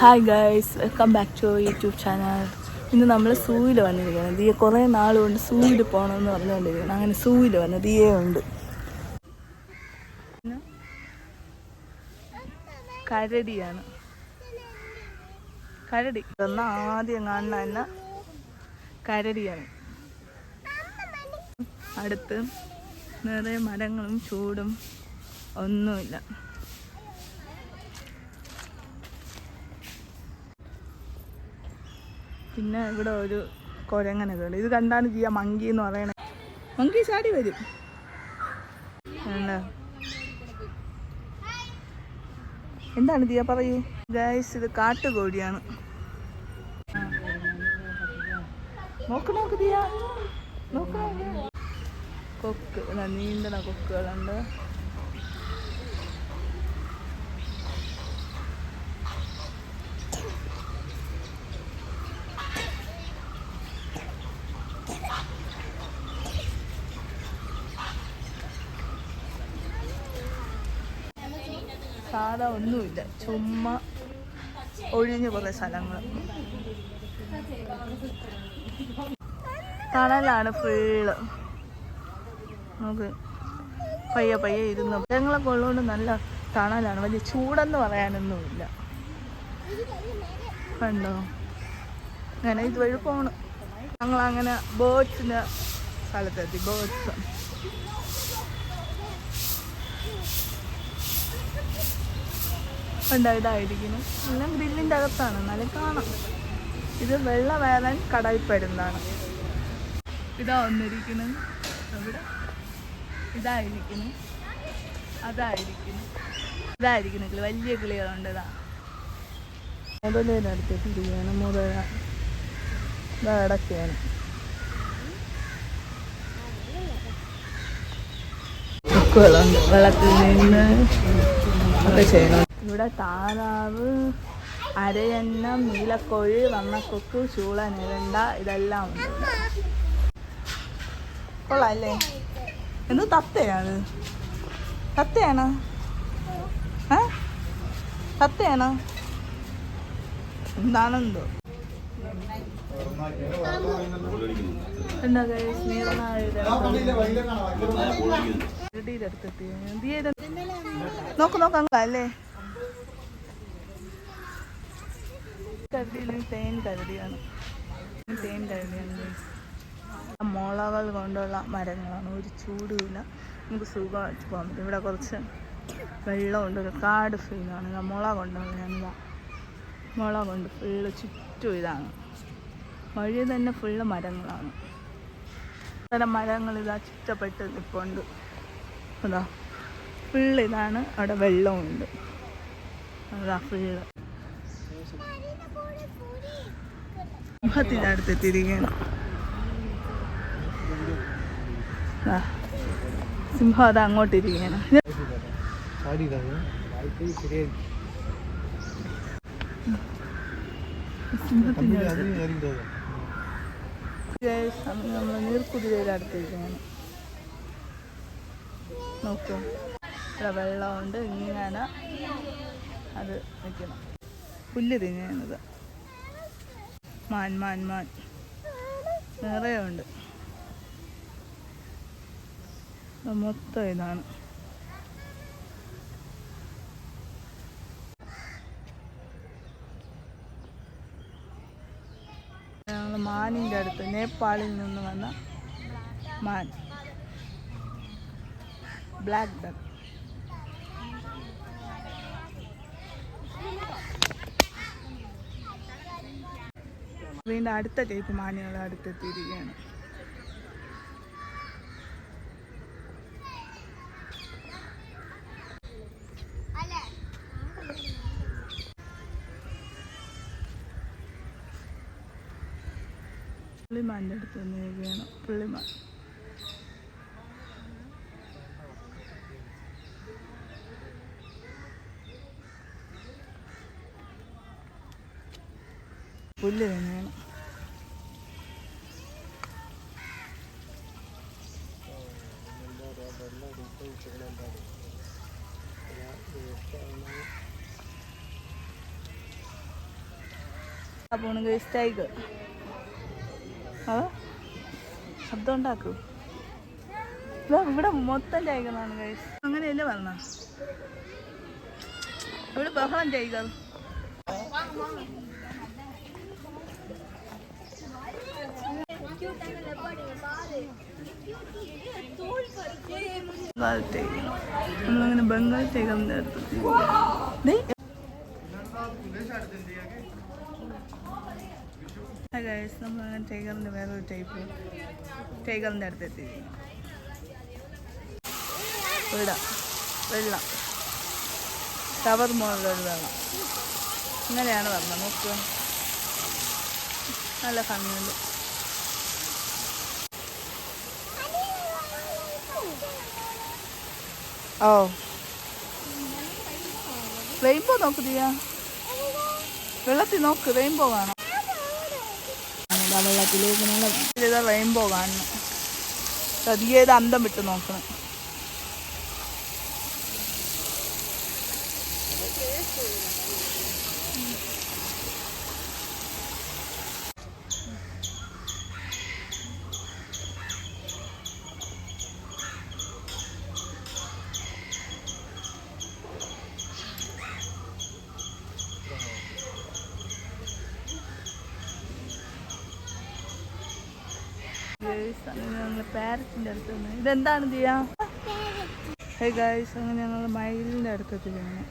Hi guys, welcome back to YouTube channel. ഇന്ന് നമ്മൾ സൂവിൽ വന്നിരിക്കുകയാണ്. ദിയ കുറേ നാളുകൊണ്ട് സൂവിൽ പോകണമെന്ന് പറഞ്ഞുകൊണ്ടിരിക്കുകയാണ്. അങ്ങനെ സൂവിൽ വന്ന് ദിയ ഉണ്ട്. കരടിയാണ്, കരടി എന്നാൽ ആദ്യം കാണുന്ന തന്നെ കരടിയാണ്. അടുത്ത് നിറയെ മരങ്ങളും ചൂടും ഒന്നുമില്ല. പിന്നെ ഇവിടെ ഒരു കുരങ്ങനൊക്കെ ഉണ്ട്. ഇത് കണ്ടാണ് ദിയ മങ്കി എന്ന് പറയണേ. മങ്കി ചാടി വരും. എന്താണ് ദിയ പറയൂ. ഗൈസ്, ഇത് കാട്ടുകോഴിയാണ്. നോക്ക് നോക്ക് ദിയ, നോക്ക്. കൊക്ക്, നീന്തണ കൊക്കുകളുണ്ട്. സാധാ ഒന്നുമില്ല, ചുമ്മാ ഒഴിഞ്ഞ കുറേ സ്ഥലങ്ങൾ. തണലാണ് ഫുള്ള്. നമുക്ക് പയ്യെ പയ്യെ ഇരുന്ന് മരങ്ങളൊക്കെ ഉള്ളതുകൊണ്ട് നല്ല തണലാണ്. വലിയ ചൂടെന്ന് പറയാനൊന്നുമില്ല. കണ്ടോ, അങ്ങനെ ഇതുവഴി പോകണം. ഞങ്ങളങ്ങനെ ബേർഡ്സിൻ്റെ സ്ഥലത്തെത്തി. ബേർഡ്സ് ഉണ്ടോ, ഇതായിരിക്കുന്നു. എല്ലാം ഗ്രില്ലിൻ്റെ അകത്താണ്, എന്നാലും കാണാം. ഇത് വെള്ളവേലൻ കടൽപ്പരുന്താണ്. ഇതാ വന്നിരിക്കുന്നത്. അവിടെ ഇതായിരിക്കുന്നു, ഇതായിരിക്കുന്നു വലിയ കിളികളുണ്ട്. ഇതാ മുതലേനടുത്തിട്ടിരിക്കുകയാണ്. മുതല ഇതാ ഇടയ്ക്കാണ്. കൊക്കുകളുണ്ട്, വെള്ളത്തിൽ നിന്ന് ഒക്കെ ചെയ്യണം. ഇവിടെ താറാവ്, അരയന്നം, നീലക്കോഴി, വണ്ണക്കൊക്ക്, ചൂള, നിരണ്ട ഇതെല്ലാം ഉണ്ട്. കൊള്ളാല്ലേ? എന്ത് തത്തയാണ്? തത്തയാണോ? തത്തയാണോ? എന്താണെന്തോ. എന്താ നോക്ക് നോക്ക് അല്ലേ. കരടിയിൽ തേൻ കരടിയാണ്. മുളകൾ കൊണ്ടുള്ള മരങ്ങളാണ്. ഒരു ചൂടുമില്ല, നമുക്ക് സുഖമായിട്ട് പോകാൻ പറ്റും. ഇവിടെ കുറച്ച് വെള്ളമുണ്ട്, ഒരു കാട് ഫീലാണ്. മുള കൊണ്ടുള്ളതാണ്. മുള കൊണ്ട് ഫുള്ള് ചുറ്റും ഇതാണ്. വഴി തന്നെ ഫുള്ള് മരങ്ങളാണ്. അത്തരം മരങ്ങൾ ഇതാ ചുറ്റപ്പെട്ട് നിൽപ്പുണ്ട്. അതാ ഫുള്ള് ഇതാണ്. അവിടെ വെള്ളമുണ്ട്. അതാ ഫുള്ള്. സിംഹത്തിൻ്റെ അടുത്തെത്തിയിരിക്കുകയാണ്. സിംഹം അത് അങ്ങോട്ടിരിക്കുകയാണ്. നമ്മൾ നീർക്കുതിരയുടെ അടുത്തിരിക്കുകയാണ്. നോക്കൂ, ഇവിടെ വെള്ളമുണ്ട്. ഇങ്ങനെ അത് നിൽക്കണം. പുല്ല് തിന്നുന്നത്. മാൻ നിറയെ ഉണ്ട്. മൊത്തം ഇതാണ്. ഞങ്ങൾ മാനിൻ്റെ അടുത്ത്, നേപ്പാളിൽ നിന്ന് വന്ന മാൻ, ബ്ലാക്ക് ഡക്ക്. വീണ്ടും അടുത്ത ടൈപ്പ് മാനുകളുടെ അടുത്തെത്തിയിരിക്കുകയാണ്. പുള്ളിമാൻ്റെ അടുത്ത് വന്നിരിക്കുകയാണ്. പുള്ളിമാൻ പുല്ല് തന്നെയാണ്. പോണ് ഗൈസ് ടൈഗർ. ശബ്ദം ഉണ്ടാക്കൂ. ഇവിടെ മൊത്തം ടൈഗറാണ് ഗൈസ്. അങ്ങനെയല്ലേ പറഞ്ഞ ഇവിടെ ബഹളം ടൈഗർ. നമ്മളങ്ങനെ ബംഗാൾ ടൈഗറിന്റെ അടുത്ത് നമ്മളങ്ങനെ ടൈഗറിന്റെ വേറൊരു ടൈപ്പ് ടൈഗറിന്റെ അടുത്തെത്തി. വെള്ളം ടവർ മുകളിലൊരു വെള്ളം ഇങ്ങനെയാണ് പറഞ്ഞത്. നോക്കുക, നല്ല ഭംഗിയുണ്ട്. ഓ റെയിൻബോ നോക്ക് ദിയ, വെള്ളത്തിൽ നോക്ക്, റെയിൻബോ കാണാം. വെള്ളത്തിലേക്ക് നല്ല റെയിൻബോ കാണണം. പതിയേത് അന്തം വിട്ട് നോക്കണം. ഞങ്ങൾ പാരറ്റിൻ്റെ അടുത്ത് ഇതെന്താണ് ചെയ്യാ? ഹേ ഗൈസ്, അങ്ങനെ ഞങ്ങൾ മയിലിൻ്റെ അടുത്തെത്തിയാണ്.